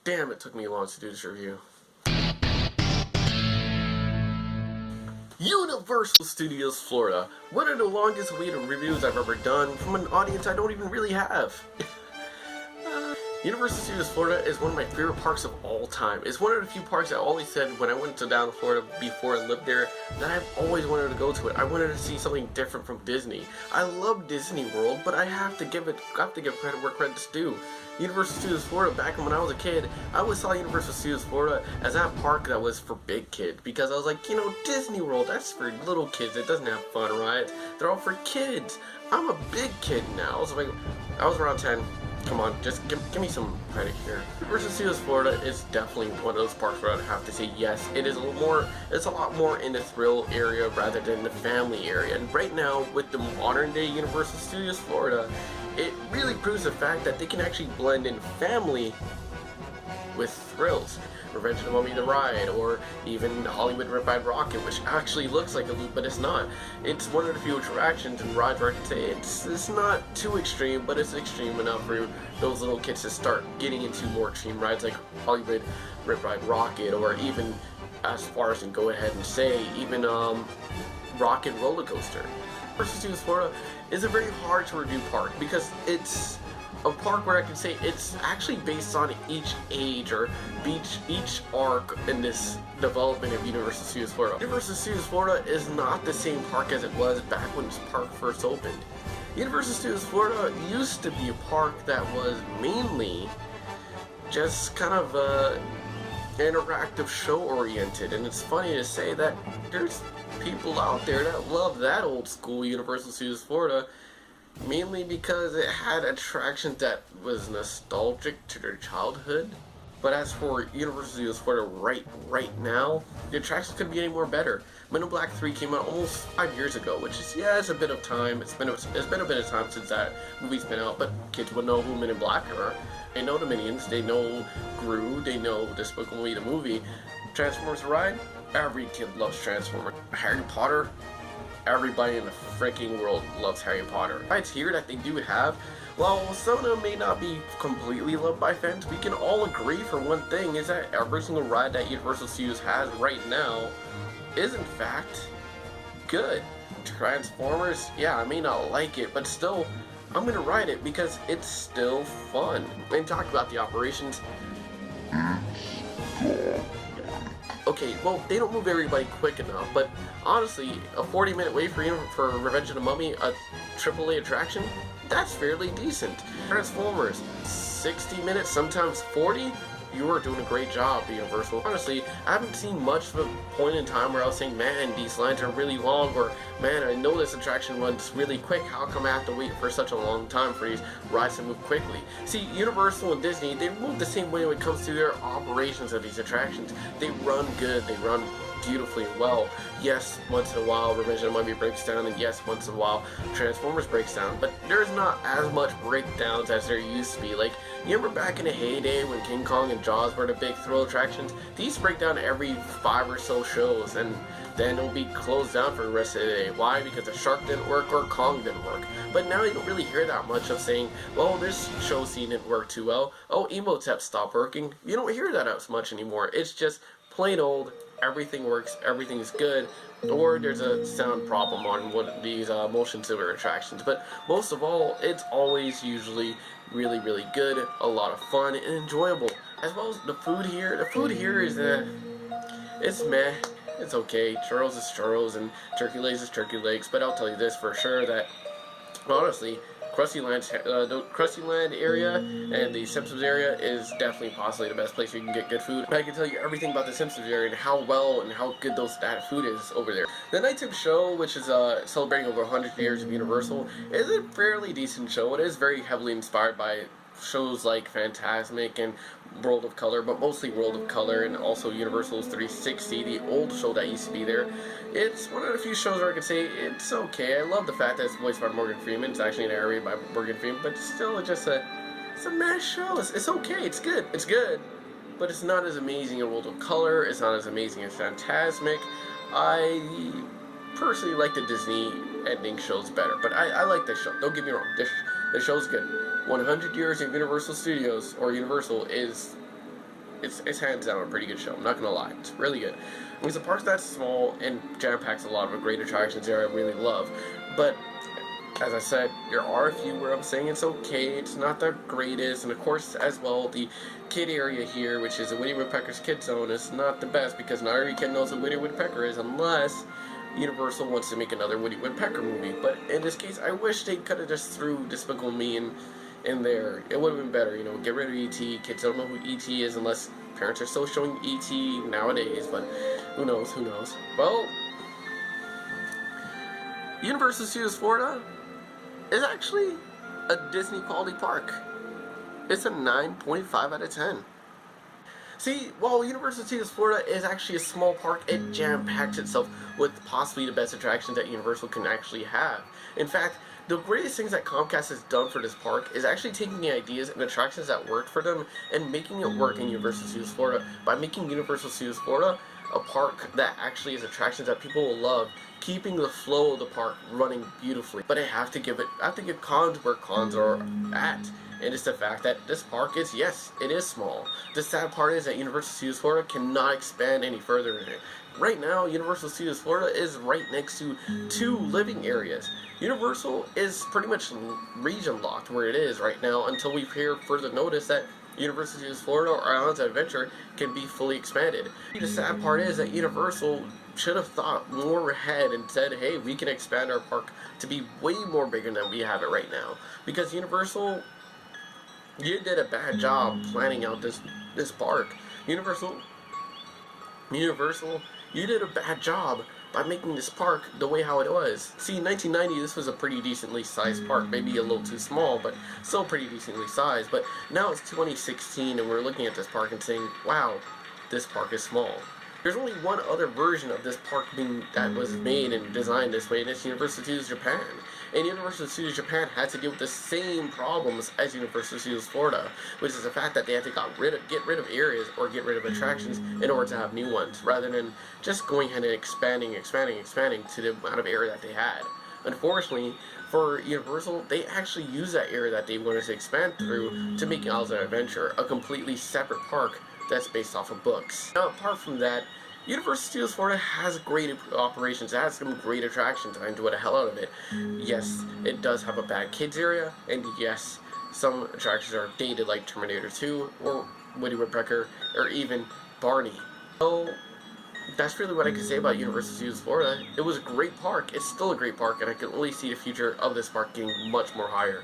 Damn, it took me long to do this review. Universal Studios Florida. One of the longest awaited reviews I've ever done from an audience I don't even really have. Universal Studios Florida is one of my favorite parks of all time. It's one of the few parks I always said when I went to down to Florida before I lived there that I've always wanted to go to it. I wanted to see something different from Disney. I love Disney World, but I have to give credit where credit's due. Universal Studios Florida, back when I was a kid, I always saw Universal Studios Florida as that park that was for big kids, because I was like, you know, Disney World, that's for little kids. It doesn't have fun rides. They're all for kids. I'm a big kid now. So I was around 10. Come on, just give me some credit here. Universal Studios Florida is definitely one of those parks where I'd have to say yes. It's a lot more in the thrill area rather than the family area. And right now, with the modern day Universal Studios Florida, it really proves the fact that they can actually blend in family with thrills. Revenge of the Mummy the ride, or even Hollywood Riptide Rocket, which actually looks like a loop, but it's not. It's one of the few attractions and rides where I can say it's not too extreme, but it's extreme enough for those little kids to start getting into more extreme rides like Hollywood Riptide Rocket, or even as far as I can go ahead and say, even Rocket Roller Coaster. Universal Studios Florida is a very hard to review park because it's a park where I can say it's actually based on each age or each arc in this development of Universal Studios Florida. Universal Studios Florida is not the same park as it was back when this park first opened. Universal Studios Florida used to be a park that was mainly just kind of interactive show oriented, and it's funny to say that there's people out there that love that old school Universal Studios Florida, mainly because it had attractions that was nostalgic to their childhood. But as for Universal Studios Florida right now, the attractions couldn't be any more better. Men in Black 3 came out almost 5 years ago, which is, yeah, it's a bit of time. It's been a bit of time since that movie's been out, but kids would know who Men in Black are. They know the Minions, they know Gru, they know Despicable Me the movie. Transformers the ride, every kid loves Transformers. Harry Potter, everybody in the freaking world loves Harry Potter. Rides here that they do have, while some of them may not be completely loved by fans, we can all agree for one thing, is that every single ride that Universal Studios has right now is in fact good. Transformers, yeah, I may not like it, but still, I'm gonna ride it because it's still fun. And talk about the operations. Okay, well, they don't move everybody quick enough, but honestly, a 40-minute wait for Revenge of the Mummy, a AAA attraction, that's fairly decent. Transformers, 60 minutes, sometimes 40? You are doing a great job, Universal. Honestly, I haven't seen much of a point in time where I was saying, man, these lines are really long, or man, I know this attraction runs really quick, how come I have to wait for such a long time for these rides to move quickly? See, Universal and Disney, they move the same way when it comes to their operations of these attractions. They run good, they run beautifully well. Yes, once in a while Revenge of the Mummy breaks down, and yes, once in a while Transformers breaks down, but there's not as much breakdowns as there used to be. Like, you remember back in the heyday when King Kong and Jaws were the big thrill attractions? These break down every 5 or so shows, and then it'll be closed down for the rest of the day. Why? Because the shark didn't work or Kong didn't work. But now you don't really hear that much of saying, well, this show scene didn't work too well. Oh, Emotep stopped working. You don't hear that as much anymore. It's just plain old, everything works, everything is good, or there's a sound problem on one of these motion silver attractions. But most of all, it's always usually really, really good, a lot of fun, and enjoyable. As well as the food here. The food here is, it's meh. It's okay. Churros is churros, and turkey legs is turkey legs. But I'll tell you this for sure, that honestly, the Krusty Land area and the Simpsons area is definitely possibly the best place you can get good food. I can tell you everything about the Simpsons area and how well and how good that food is over there. The Nighttime Show, which is celebrating over 100 years of Universal, is a fairly decent show. It is very heavily inspired by shows like Fantasmic and World of Color, but mostly World of Color, and also Universal's 360, the old show that used to be there. It's one of the few shows where I can say it's okay. I love the fact that it's voiced by Morgan Freeman. It's actually narrated by Morgan Freeman, but still, it's a meh show. It's okay. It's good, but it's not as amazing as World of Color. It's not as amazing as Fantasmic. I personally like the Disney ending shows better, but I like this show. Don't get me wrong. This show's good. 100 years of Universal Studios, or Universal, is it's hands down a pretty good show. I'm not gonna lie, it's really good. It's a park that's small and jam packs a lot of great attractions there I really love, but as I said, there are a few where I'm saying it's okay, it's not the greatest, and of course, as well, the kid area here, which is the Woody Woodpecker's Kid Zone, is not the best, because not every kid knows what Woody Woodpecker is, unless Universal wants to make another Woody Woodpecker movie. But in this case, I wish they could have just threw Despicable Me in there. It would have been better, you know, get rid of E.T., kids don't know who E.T. is unless parents are still showing E.T. nowadays, but who knows, who knows. Well, Universal Studios Florida is actually a Disney quality park. It's a 9.5 out of 10. See, while Universal Studios Florida is actually a small park, it jam-packs itself with possibly the best attractions that Universal can actually have. In fact, the greatest things that Comcast has done for this park is actually taking the ideas and attractions that worked for them and making it work in Universal Studios Florida by making Universal Studios Florida a park that actually has attractions that people will love, keeping the flow of the park running beautifully. But I have to give cons where cons are at. And it's the fact that this park is, yes, it is small. The sad part is that Universal Studios Florida cannot expand any further in it. Right now, Universal Studios Florida is right next to 2 living areas. Universal is pretty much region locked where it is right now until we hear further notice that Universal Studios Florida or Islands of Adventure can be fully expanded. The sad part is that Universal should have thought more ahead and said, hey, we can expand our park to be way more bigger than we have it right now. Because Universal, you did a bad job planning out this park. Universal, you did a bad job by making this park the way how it was. See, in 1990, this was a pretty decently sized park. Maybe a little too small, but still pretty decently sized. But now it's 2016, and we're looking at this park and saying, wow, this park is small. There's only one other version of this park that was made and designed this way, and it's Universal Studios Japan. And Universal Studios Japan had to deal with the same problems as Universal Studios Florida, which is the fact that they had to get rid of areas or get rid of attractions in order to have new ones, rather than just going ahead and expanding to the amount of area that they had. Unfortunately, for Universal, they actually used that area that they wanted to expand through to make Islands of Adventure a completely separate park that's based off of books. Now, apart from that, Universal Studios Florida has great operations. It has some great attractions. I enjoy the hell out of it. Yes, it does have a bad kids area, and yes, some attractions are dated like Terminator 2 or Woody Woodpecker or even Barney. So that's really what I can say about Universal Studios Florida. It was a great park. It's still a great park, and I can only see the future of this park getting much more higher.